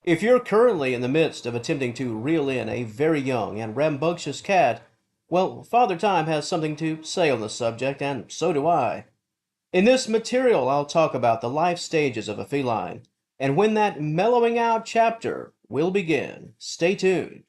If you're currently in the midst of attempting to reel in a very young and rambunctious cat, well, Father Time has something to say on the subject, and so do I. In this material, I'll talk about the life stages of a feline, and when that mellowing out chapter will begin. Stay tuned.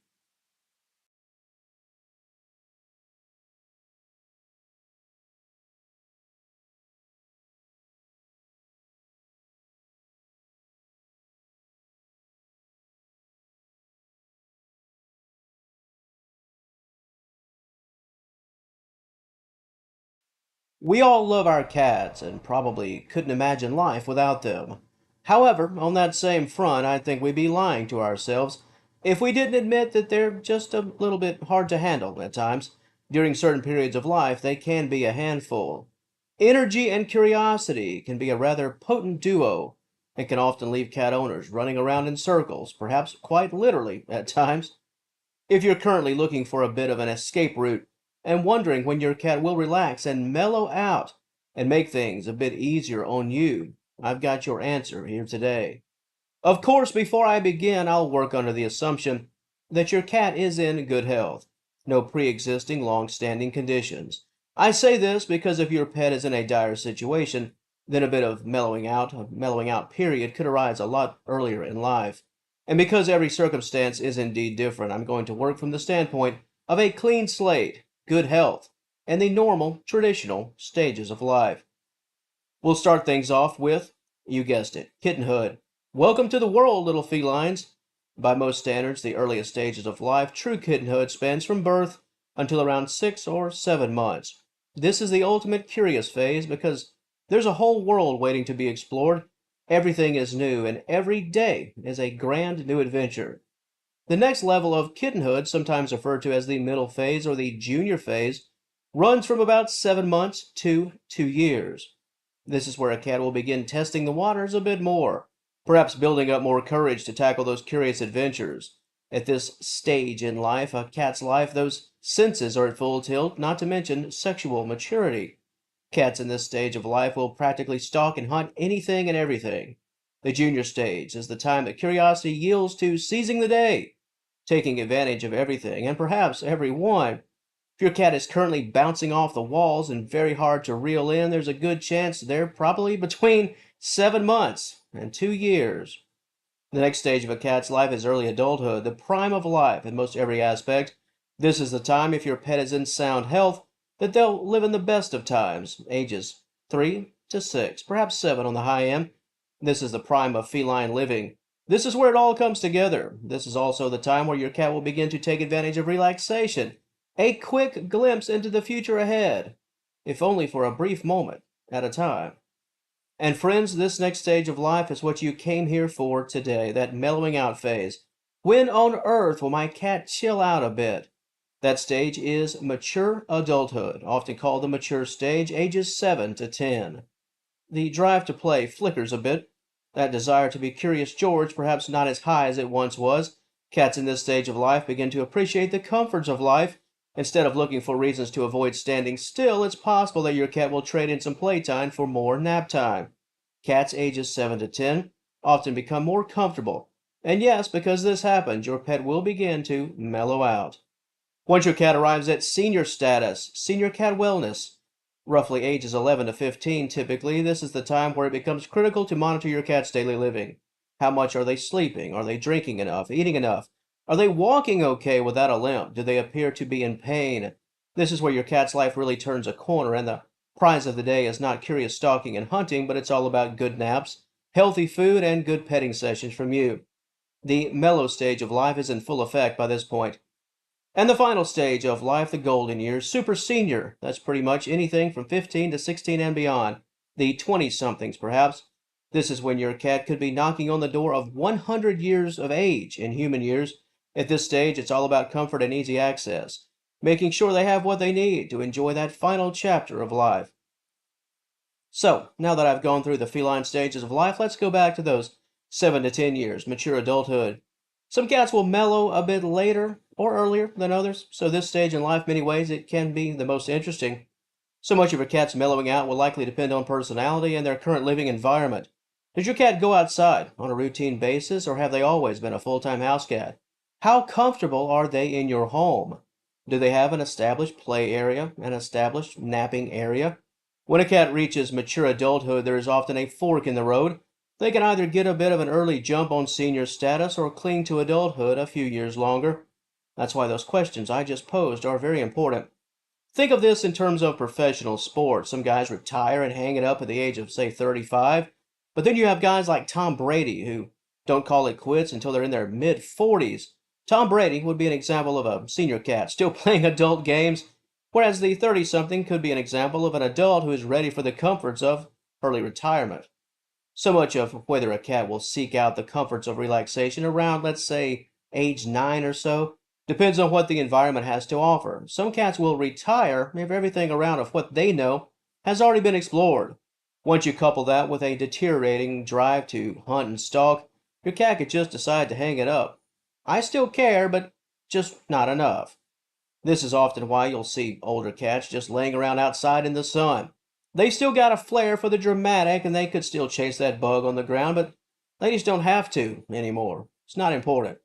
We all love our cats and probably couldn't imagine life without them. However, on that same front, I think we'd be lying to ourselves if we didn't admit that they're just a little bit hard to handle at times. During certain periods of life, they can be a handful. Energy and curiosity can be a rather potent duo and can often leave cat owners running around in circles, perhaps quite literally at times. If you're currently looking for a bit of an escape route and wondering when your cat will relax and mellow out and make things a bit easier on you, I've got your answer here today. Of course, before I begin, I'll work under the assumption that your cat is in good health, no pre-existing long-standing conditions. I say this because if your pet is in a dire situation, then a bit of a mellowing out period could arise a lot earlier in life. And because every circumstance is indeed different, I'm going to work from the standpoint of a clean slate, good health, and the normal, traditional stages of life. We'll start things off with, you guessed it, kittenhood. Welcome to the world, little felines. By most standards, the earliest stages of life, true kittenhood spans from birth until around 6 or 7 months. This is the ultimate curious phase because there's a whole world waiting to be explored. Everything is new, and every day is a grand new adventure. The next level of kittenhood, sometimes referred to as the middle phase or the junior phase, runs from about 7 months to 2 years. This is where a cat will begin testing the waters a bit more, perhaps building up more courage to tackle those curious adventures. At this stage in life, a cat's life, those senses are at full tilt, not to mention sexual maturity. Cats in this stage of life will practically stalk and hunt anything and everything. The junior stage is the time that curiosity yields to seizing the day, taking advantage of everything and perhaps everyone. If your cat is currently bouncing off the walls and very hard to reel in, there's a good chance they're probably between 7 months and 2 years. The next stage of a cat's life is early adulthood, the prime of life in most every aspect. This is the time, if your pet is in sound health, that they'll live in the best of times, ages 3 to 6, perhaps 7 on the high end. This is the prime of feline living. This is where it all comes together. This is also the time where your cat will begin to take advantage of relaxation, a quick glimpse into the future ahead, if only for a brief moment at a time. And friends, this next stage of life is what you came here for today, that mellowing out phase. When on earth will my cat chill out a bit? That stage is mature adulthood, often called the mature stage, ages 7 to 10. The drive to play flickers a bit. That desire to be Curious George perhaps not as high as it once was. Cats in this stage of life begin to appreciate the comforts of life. Instead of looking for reasons to avoid standing still, it's possible that your cat will trade in some playtime for more nap time. Cats ages 7 to 10 often become more comfortable. And yes, because this happens, your pet will begin to mellow out. Once your cat arrives at senior status, senior cat wellness, roughly ages 11 to 15 typically, this is the time where it becomes critical to monitor your cat's daily living. How much are they sleeping? Are they drinking enough? Eating enough? Are they walking okay without a limp? Do they appear to be in pain? This is where your cat's life really turns a corner, and the prize of the day is not curious stalking and hunting, but it's all about good naps, healthy food, and good petting sessions from you. The mellow stage of life is in full effect by this point. And the final stage of life, the golden years, super senior. That's pretty much anything from 15 to 16 and beyond. The 20-somethings, perhaps. This is when your cat could be knocking on the door of 100 years of age in human years. At this stage, it's all about comfort and easy access, making sure they have what they need to enjoy that final chapter of life. So, now that I've gone through the feline stages of life, let's go back to those 7 to 10 years, mature adulthood. Some cats will mellow a bit later or earlier than others, so this stage in life, many ways, it can be the most interesting. So much of a cat's mellowing out will likely depend on personality and their current living environment. Does your cat go outside on a routine basis, or have they always been a full-time house cat? How comfortable are they in your home? Do they have an established play area, an established napping area? When a cat reaches mature adulthood, there is often a fork in the road. They can either get a bit of an early jump on senior status or cling to adulthood a few years longer. That's why those questions I just posed are very important. Think of this in terms of professional sports. Some guys retire and hang it up at the age of, say, 35. But then you have guys like Tom Brady who don't call it quits until they're in their mid 40s. Tom Brady would be an example of a senior cat still playing adult games, whereas the 30 something could be an example of an adult who is ready for the comforts of early retirement. So much of whether a cat will seek out the comforts of relaxation around, let's say, age 9 or so, depends on what the environment has to offer. Some cats will retire if everything around of what they know has already been explored. Once you couple that with a deteriorating drive to hunt and stalk, your cat could just decide to hang it up. I still care, but just not enough. This is often why you'll see older cats just laying around outside in the sun. They still got a flair for the dramatic and they could still chase that bug on the ground, but they just don't have to anymore. It's not important.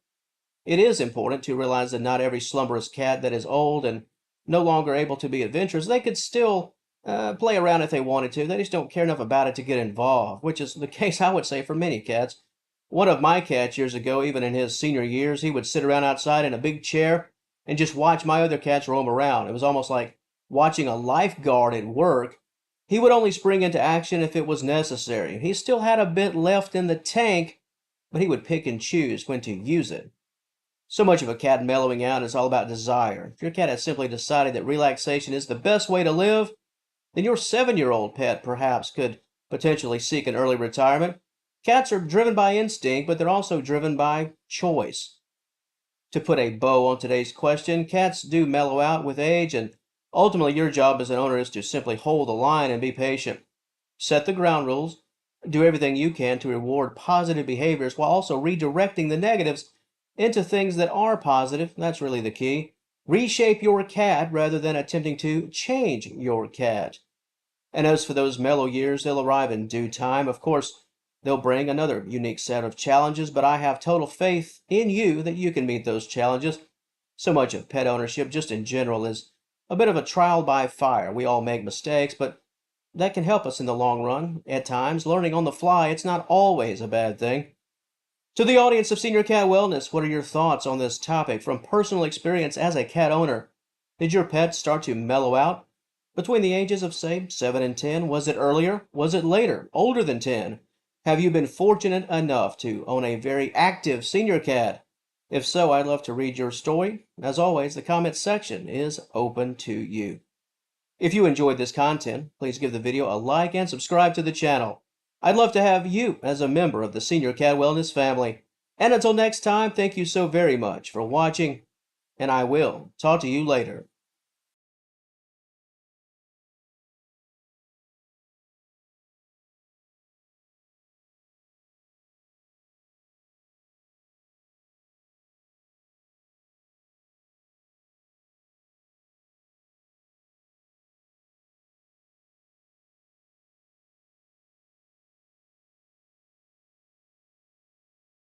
It is important to realize that not every slumberous cat that is old and no longer able to be adventurous, they could still play around if they wanted to. They just don't care enough about it to get involved, which is the case, I would say, for many cats. One of my cats years ago, even in his senior years, he would sit around outside in a big chair and just watch my other cats roam around. It was almost like watching a lifeguard at work. He would only spring into action if it was necessary. He still had a bit left in the tank, but he would pick and choose when to use it. So much of a cat mellowing out is all about desire. If your cat has simply decided that relaxation is the best way to live, then your 7-year-old pet perhaps could potentially seek an early retirement. Cats are driven by instinct, but they're also driven by choice. To put a bow on today's question, cats do mellow out with age, and ultimately your job as an owner is to simply hold the line and be patient. Set the ground rules, do everything you can to reward positive behaviors while also redirecting the negatives into things that are positive. That's really the key. Reshape your cat rather than attempting to change your cat. And as for those mellow years, they'll arrive in due time. Of course, they'll bring another unique set of challenges, but I have total faith in you that you can meet those challenges. So much of pet ownership, just in general, is a bit of a trial by fire. We all make mistakes, but that can help us in the long run. At times, learning on the fly, it's not always a bad thing. To the audience of Senior Cat Wellness, what are your thoughts on this topic from personal experience as a cat owner? Did your pet start to mellow out between the ages of, say, 7 and 10? Was it earlier? Was it later? Older than 10? Have you been fortunate enough to own a very active senior cat? If so, I'd love to read your story. As always, the comments section is open to you. If you enjoyed this content, please give the video a like and subscribe to the channel. I'd love to have you as a member of the Senior Cat Wellness family. And until next time, thank you so very much for watching, and I will talk to you later.